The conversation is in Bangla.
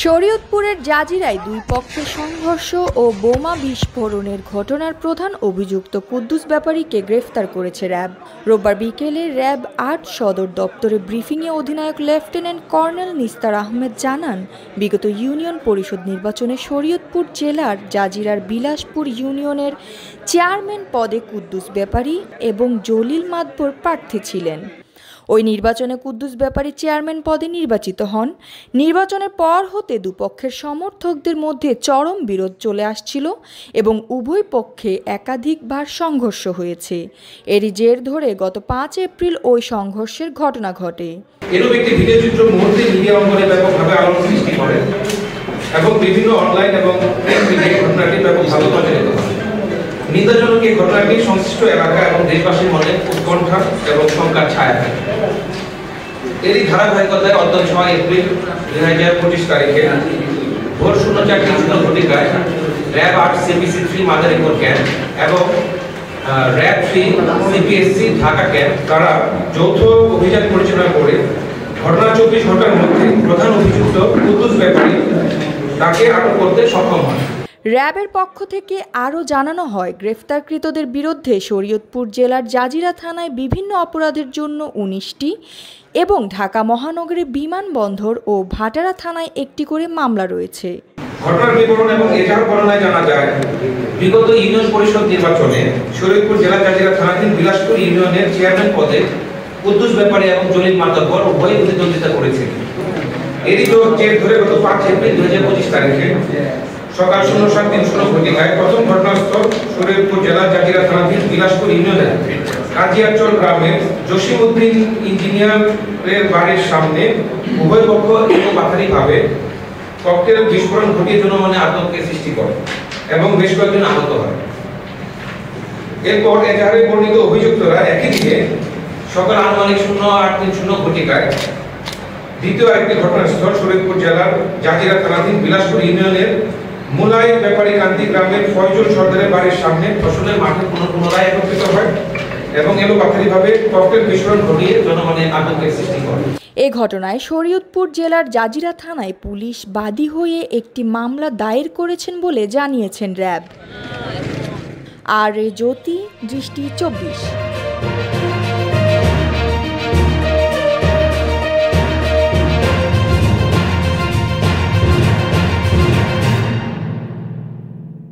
শরীয়তপুরের জাজিরায় দুই পক্ষের সংঘর্ষ ও বোমা বিস্ফোরণের ঘটনার প্রধান অভিযুক্ত কুদ্দুস ব্যাপারীকে গ্রেফতার করেছে র্যাব। রোববার বিকেলে র্যাব ৮ সদর দপ্তরে ব্রিফিংয়ে অধিনায়ক লেফটেন্যান্ট কর্নেল নিস্তার আহমেদ জানান, বিগত ইউনিয়ন পরিষদ নির্বাচনে শরীয়তপুর জেলার জাজিরার বিলাসপুর ইউনিয়নের চেয়ারম্যান পদে কুদ্দুস ব্যাপারী এবং জলিল মাতবর প্রার্থী ছিলেন। ওই নির্বাচনে কুদ্দুস ব্যাপারী চেয়ারম্যান পদে নির্বাচিত হন। নির্বাচনের পর হতে দুপক্ষের সমর্থকদের মধ্যে চরম বিরোধ চলে আসছিল এবং উভয় পক্ষে একাধিকবার সংঘর্ষ হয়েছে। এরই জের ধরে গত ৫ এপ্রিল ওই সংঘর্ষের ঘটনা ঘটে। এরূপ একটি ভিডিওচিত্র মুহূর্তে মিডিয়া অঙ্গনে ব্যাপকভাবে আলোড়ন সৃষ্টি করে এবং বিভিন্ন অনলাইন এবং প্রিন্ট মিডিয়ায় ঘটনাটি ব্যাপকভাবে প্রচারিত হয়। নিন্দাজনক এই ঘটনাটি সংশ্লিষ্ট এলাকা এবং দেশবাসীর মনে উৎকণ্ঠা এবং শঙ্কার ছায়া ফেলে। এরই ধারাবাহিকতায় অদ্য ৬ এপ্রিল ২০২৫ তারিখে ভোর ০৪:৩০ ঘটিকায় র্যাব ৮ CPC-3 মাদারীপুর ক্যাম্প এবং র্যাব 3 CPSC ঢাকা ক্যাম্প তারা যৌথ অভিযান পরিচালনা করে ঘটনা ২৪ ঘন্টার মধ্যে প্রধান অভিযুক্ত কুদ্দুস ব্যাপারী তাকে আটক করতে সক্ষম হয়। র্যাবের পক্ষ থেকে আরও জানানো হয়, গ্রেফতারকৃতদের বিরুদ্ধে শরীয়তপুর জেলার জাজিরা থানায় বিভিন্ন অপরাধের জন্য ১৯টি এবং ঢাকা মহানগরে বিমানবন্দর ও ভাটারা থানায় একটি করে মামলা রয়েছে। ঘটনার বিবরণ এবং এজাহার বর্ণনায় জানা যায়, বিগত ইউনিয়ন পরিষদ নির্বাচনে শরীয়তপুর জেলা জাজিরা থানাধীন বিলাসপুর ইউনিয়নের চেয়ারম্যান পদে কুদ্দুস ব্যাপারী এবং জলিল মাতবর উভয়ই প্রতিদ্বন্দ্বিতা করেছিলেন। এরই জের ধরে গত ৫ এপ্রিল ২০২৫ তারিখে সকাল ০৭:৩০ ঘটিকায় প্রথম ঘটনাস্থল শরীয়তপুর জেলা জাজিরা থানাধীন বিলাসপুর ইউনিয়নের কাজিয়াচল গ্রামের জসিমউদ্দিন ইঞ্জিনিয়ারের বাড়ির সামনে উভয় পক্ষ একপাথারিভাবে ককটেল বিস্ফোরণ ঘটিয়ে জনমনে আতঙ্কের সৃষ্টি করে এবং বেশ কয়েকজন আহত হয়। এরপর এজাহারে বর্ণিত অভিযুক্তরা একই দিনে সকাল আনুমানিক ০৮:৩০ ঘটিকায় দ্বিতীয় একটি ঘটনাস্থল শরীয়তপুর জেলার জাজিরা থানাধীন বিলাসপুর ইউনিয়নের মুলাই ব্যাপারী কান্তি গ্রামের ফয়জুল সর্দারের বাড়ির সামনে ফসলের মাঠে পুনরায় একত্রিত হয় এবং এলোপাথারিভাবে ককটেল বিস্ফোরণ ঘটিয়ে জনমনে আতঙ্কের সৃষ্টি করে। এ ঘটনায় শরীয়তপুর জেলার জাজিরা থানায় পুলিশ বাদী হয়ে একটি মামলা দায়ের করেছেন বলে জানিয়েছেন র্যাব। আর জ্যোতি দৃষ্টি ২৪।